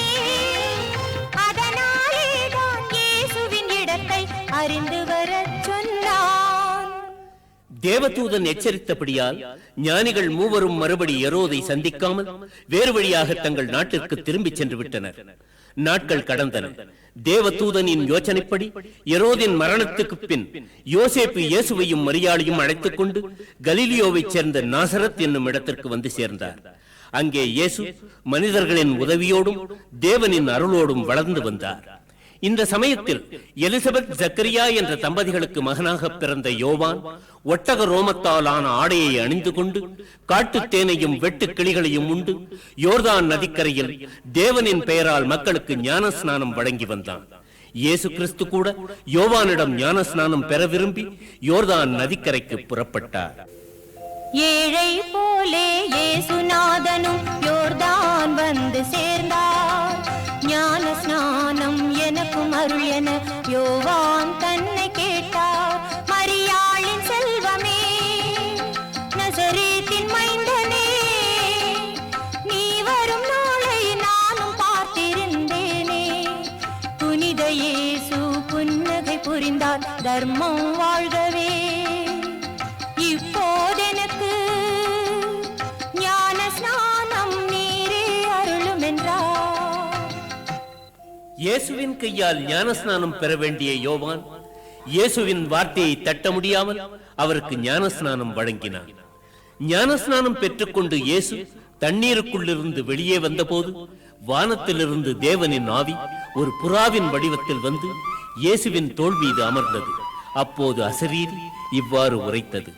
அதனாலேதான் இயேசுவின் இடத்தை அறிந்து வரச் சொன்னான். தேவதூதன் எச்சரித்தபடியால் ஞானிகள் மூவரும் மறுபடி எரோதை சந்திக்காமல் வேறு வழியாக தங்கள் நாட்டிற்கு திரும்பிச் சென்று விட்டனர். நாட்கள் கடந்தன. தேவதூதனின் யோசனைப்படி எரோதின் மரணத்துக்கு பின் யோசேப்பு இயேசுவையும் மரியாளையும் அழைத்துக் கொண்டு கலிலியோவைச் சேர்ந்த நாசரத் என்னும் இடத்திற்கு வந்து சேர்ந்தார். அங்கே இயேசு மனிதர்களின் உதவியோடும் தேவனின் அருளோடும் வளர்ந்து வந்தார். இந்த சமயத்தில் எலிசபெத் ஜக்கரியா என்ற தம்பதிகளுக்கு மகனாக பிறந்த யோவான் ஒட்டக ரோமத்தாலான ஆடையை அணிந்து கொண்டு காட்டுத் தேனையும் வெட்டு கிளிகளையும் உண்டு யோர்தான் நதிக்கரையில் தேவனின் பெயரால் மக்களுக்கு ஞான ஸ்நானம் வழங்கி வந்தான். இயேசு கிறிஸ்து கூட யோவானிடம் ஞான ஸ்நானம் பெற விரும்பி யோர்தான் நதிக்கரைக்கு புறப்பட்டார். ஏழை போலே இயேசுநாதனும் யோர்தான் வந்து சேர்ந்தார். ஞான ஸ்நானம் எனக்கும் அருள் என யோவான் தன்னை கேட்டார். மரியாளின் செல்வமே, நசரேத்தின் மைந்தனே, நீ வரும் நாளை நானும் பார்த்திருந்தேனே. புனித இயேசு புன்னகை புரிந்தார் தர்மம் வாழ்கவே. இப்போதெனக்கு ஞான ஸ்நானம் நீரே அருளும் என்றார். இயேசுவின் கையால் ஞானஸ்நானம் பெற வேண்டிய யோவான் இயேசுவின் வார்த்தையை தட்ட முடியாமல் அவருக்கு ஞானஸ்நானம் வழங்கினார். ஞானஸ்நானம் பெற்றுக்கொண்டு இயேசு தண்ணீருக்குள்ளிருந்து வெளியே வந்தபோது வானத்திலிருந்து தேவனின் ஆவி ஒரு புறாவின் வடிவத்தில் வந்து இயேசுவின் தோள் மீது அமர்ந்தது. அப்போது அசரீரி இவ்வாறு உரைத்தது: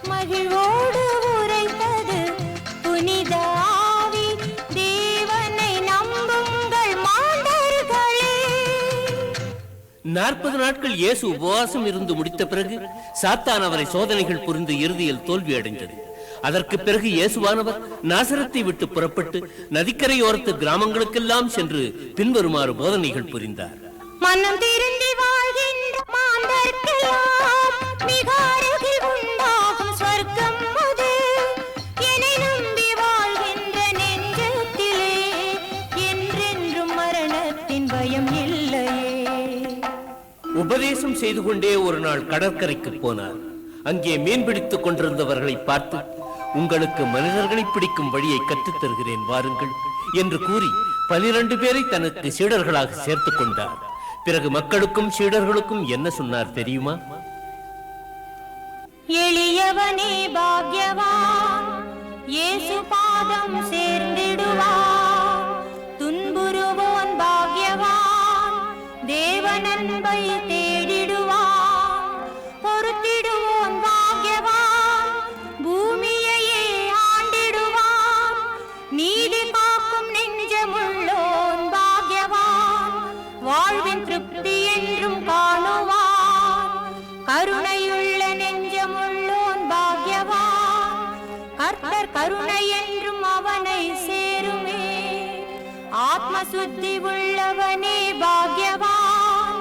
மகிழ்வோடு உரைத்தது புனித ஆவி. தேவனை நம்புங்கள் மாந்தர்களே. 40 நாட்கள் இயேசு உபவாசம் இருந்து முடித்த பிறகு சாத்தான் அவரை சோதனைகள் புரிந்து இறுதியில் தோல்வி அடைந்தது. அதற்கு பிறகு இயேசுவானவர் நாசரத்தை விட்டு புறப்பட்டு நதிக்கரையோரத்து கிராமங்களுக்கெல்லாம் சென்று பின்வருமாறு போதனைகள் புரிந்தார். மனம் திருந்தி வாழ்கின்ற மாந்தர்க்கெல்லாம் மிக அருகில் உண்டாகும் சொர்க்கம் அது. என்னை நம்பி வாழ்கின்ற நெஞ்சத்திலே என்றென்றும் மரணத்தின் பயம் இல்லையே. உபதேசம் செய்து கொண்டே ஒரு நாள் கடற்கரைக்கு போனார். அங்கே மீன்பிடித்துக் கொண்டிருந்தவர்களை பார்த்து, உங்களுக்கு மனிதர்களை பிடிக்கும் வழியை கற்றுத் தருகிறேன் வாருங்கள் என்று கூறி 12 பேரை தனக்கு சீடர்களாக சேர்த்துக் கொண்டார். பிறகு மக்களுக்கும் சீடர்களுக்கும் என்ன சொன்னார் தெரியுமா? எளியவனே பாக்யவான், இயேசு பாதம் சேர்ந்திடுவான். துன்புறுவோன் பாக்யவான், தேவனன்பை தேடிடுவான். பொறுத்திடுவோன் பாக்யவான், பூமியையே ஆண்டிடுவான். சுத்தி உள்ளவனே பாக்யவான்,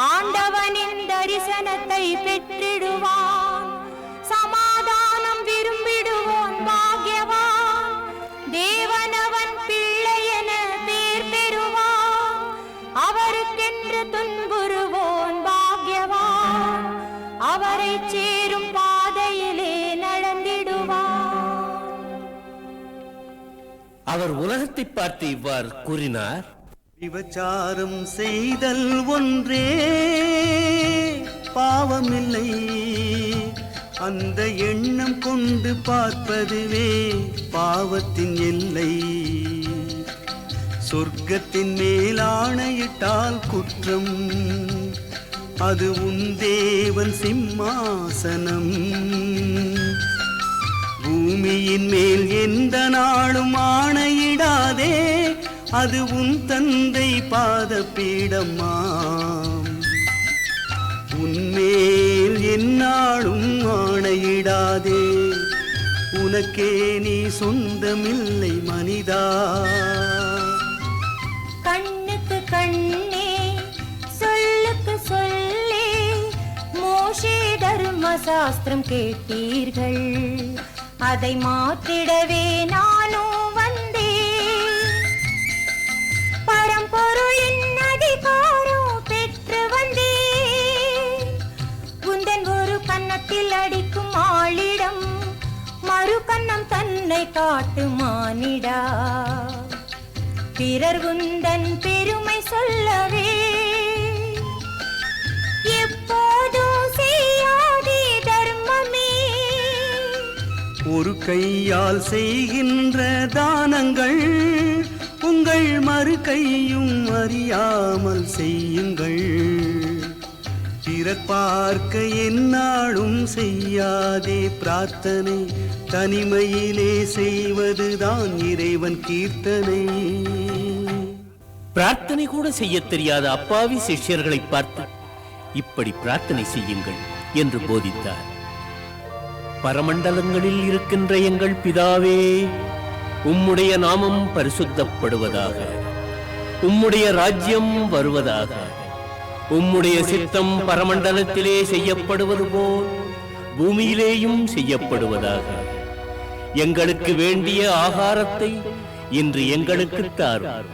ஆண்டவனின் தரிசனத்தை பெற்றிடுவான். சமாதானம் விரும்பிடுவோன் பாக்யவான், தேவனவன் பிள்ளை என பேர் பெறுவான். அவருக்கென்று துன்புறுவோன் பாக்யவான், அவரை சேரும் பாதையிலே நடந்திடுவான். அவர் உலகத்தை பார்த்து இவ்வாறு கூறினார். விபச்சாரம் செய்தல் ஒன்றே பாவமில்லை, அந்த எண்ணம் கொண்டு பார்ப்பதுவே பாவத்தின் எல்லை. சொர்க்கத்தின் மேல் ஆணையிட்டால் குற்றம், அது உன் தேவன் சிம்மாசனம். பூமியின் மேல் எந்த நாளும் ஆணையிடாதே, அது உன் தந்தை பாதபீடமாம். உன்மேல் எந்நாளும் ஆணையிடாதே, உனக்கே நீ சொந்தமில்லை மனிதா. கண்ணுக்கு கண்ணே, சொல்லுக்கு சொல்லே, மோசே தர்ம சாஸ்திரம் கேட்டீர்கள், அதை மாற்றிடவே நானும் வந்தேன். பரம்பொருளின் அதிகாரம் பெற்று வந்தேன். குந்தன் ஒரு கன்னத்தில் அடிக்கும் ஆளிடம் மறு கன்னம் தன்னை காட்டு மானிடா. பிறர் குந்தன் பெருமை சொல்லவே எப்போதும் செய்யாதே தர்மமே. ஒரு கையால் செய்கின்ற தானங்கள் உங்கள் மறு கையும் அறியாமல் செய்யுங்கள். பிறர் பார்க்க எந்நாளும் செய்யாதே பிரார்த்தனை, தனிமையிலே செய்வதுதான் இறைவன் கீர்த்தனை. பிரார்த்தனை கூட செய்ய தெரியாத அப்பாவி சிஷ்யர்களை பார்த்து இப்படி பிரார்த்தனை செய்யுங்கள் என்று போதித்தார். பரமண்டலங்களில் இருக்கின்ற எங்கள் பிதாவே, உம்முடைய நாமம் பரிசுத்தப்படுவதாக, உம்முடைய ராஜ்யம் வருவதாக, உம்முடைய சித்தம் பரமண்டலத்திலே செய்யப்படுவது போல் பூமியிலேயும் செய்யப்படுவதாக. எங்களுக்கு வேண்டிய ஆகாரத்தை இன்று எங்களுக்கு தாரும்.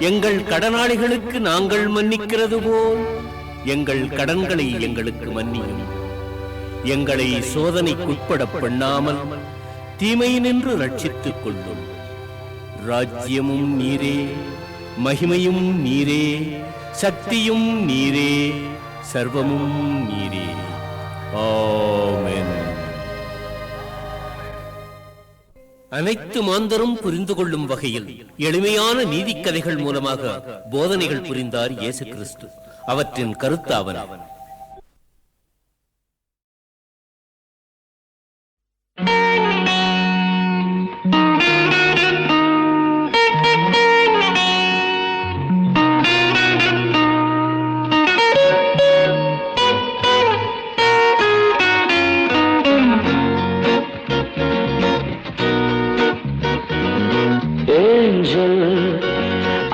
எங்கள் கடனாளிகளுக்கு நாங்கள் மன்னிக்கிறது போல் எங்கள் கடன்களை எங்களுக்கு மன்னியும். எங்களை சோதனைக்குட்பட பண்ணாமல் தீமையினின்று ரட்சித்துக் கொள்ளும். ராஜ்யமும் நீரே, மகிமையும் நீரே, சக்தியும் நீரே, சர்வமும் நீரே. ஆமென். அனைத்து மாந்தரும் புரிந்து கொள்ளும் வகையில் எளிமையான நீதிக்கதைகள் மூலமாக போதனைகள் புரிந்தார் இயேசு கிறிஸ்து. அவற்றின் கருத்தாவன.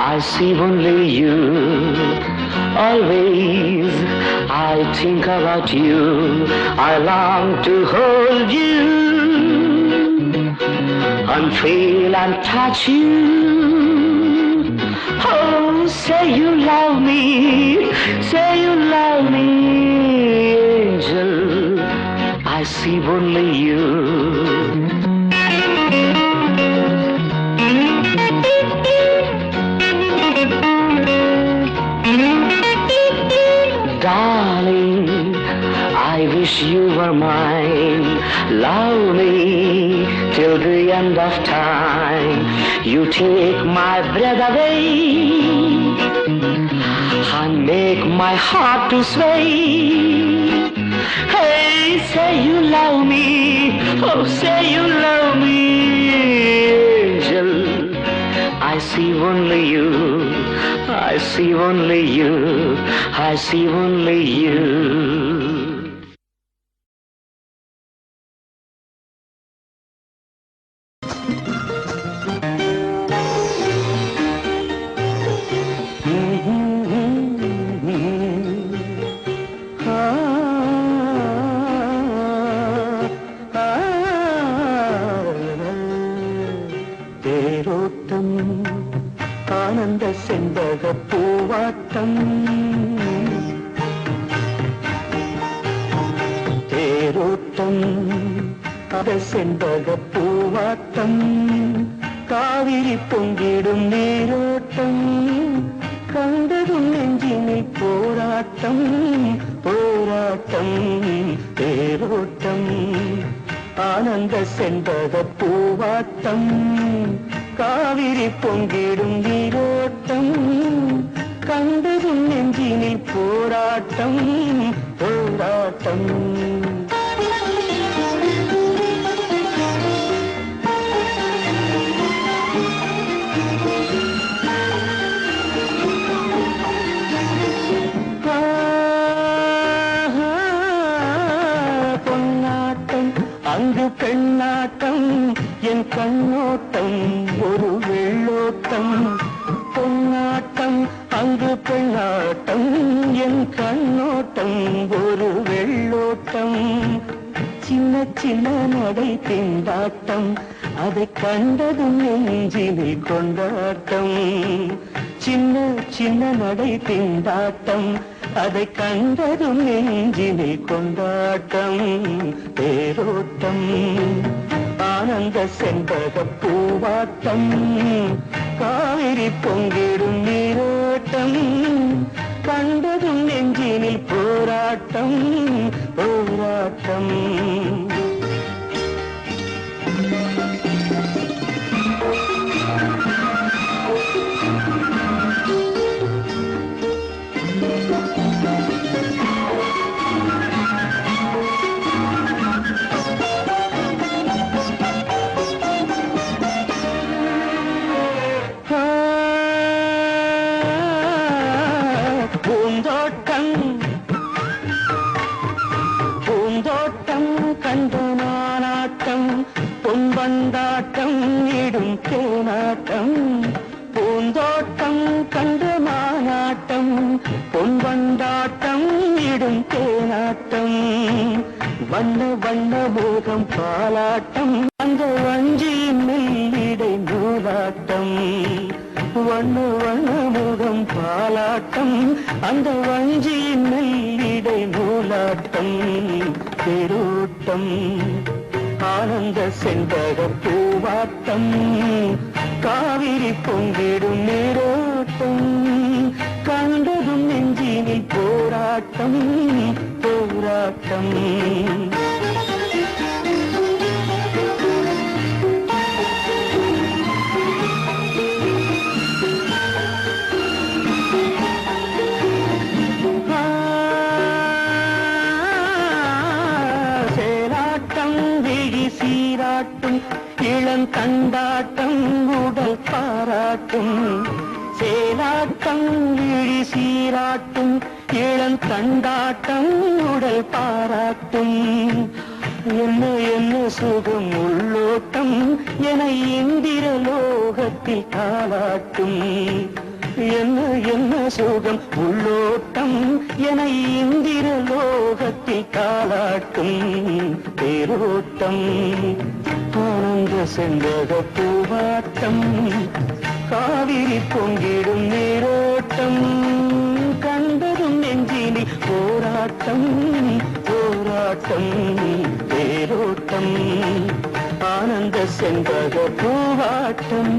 I see only you, always I think about you, I long to hold you, and feel and touch you. Oh, say you love me, say you love me, angel, I see only you. Darling, I wish you were mine. Love me till the end of time. You take my breath away and make my heart to sway. Hey, say you love me, oh say you love me, angel. I see only you, I see only you, I see only you. பூவாட்டம் தேரோட்டம் அத செண்பக பூவாட்டம் காவிரி பொங்கிடும் நீரோட்டம் கண்டதும் நெஞ்சினில் போராட்டம் போராட்டம் தேரோட்டம் ஆனந்த செண்பக பூவாட்டம் காவிரி பொங்கிடும் நீரோட்டம் கண்டதும் நெஞ்சினில் போராட்டம் போராட்டம் அங்கு பெண்ணாட்டம் என் கண்ணோட்டம் ஒரு வெள்ளோட்டம் பொன்னாட்டம் அங்கு பெண்ணாட்டம் என் கண்ணோட்டம் ஒரு வெள்ளோட்டம் சின்ன சின்ன நடை திண்டாட்டம் அதை கண்டதும் நெஞ்சினில் கொண்டாட்டம் சின்ன சின்ன நடை திண்டாட்டம் அதை கண்டதும் நெஞ்சினில் கொண்டாட்டம் தேரோட்டம் ஆனந்த செண்பக பூவாட்டம் காவிரி பொங்கிடும் நீரோட்டம் கண்டதும் நெஞ்சினில் போராட்டம் போராட்டம் பூந்தோட்டம் பூந்தோட்டம் கண்ட மானாட்டம் பொன்பந்தாட்டம் இடும் தேனாட்டம் பூந்தோட்டம் கண்ட மானாட்டம் பொன்பந்தாட்டம் இடும் தேனாட்டம் வண்ண வண்ண மோகம் பாலாட்டம் அந்த வஞ்சியின் மெல்லிடை நூலாட்டம் வண்ண வண்ண முகம் பாலாட்டம் அந்த வஞ்சியின் மெல்லிடை நூலாட்டம் பெருட்டம் ஆனந்த செண்பக பூவாட்டம் காவிரி பொங்கிடும் நீரோட்டம் கண்டதும் நெஞ்சினில் போராட்டம் போராட்டம் சீராட்டும் இளம் தண்டாட்டம் உடல் பாராட்டும் சேலாட்டம் இழி சீராட்டும் இளம் தண்டாட்டம் உடல் பாராட்டும் என்ன என்ன சுகம் உள்ளோட்டம் என இந்திர லோகத்தில் காலாட்டும் என்ன என்ன சுகம் உள்ளோட்டம் என இந்திர லோகத்தில் காலாட்டும் தேரோட்டம் ஆனந்த செண்பக பூவாட்டம் காவிரி பொங்கிடும் நீரோட்டம் கண்டதும் நெஞ்சினில் போராட்டம் போராட்டம் தேரோட்டம் ஆனந்த செண்பக பூவாட்டம்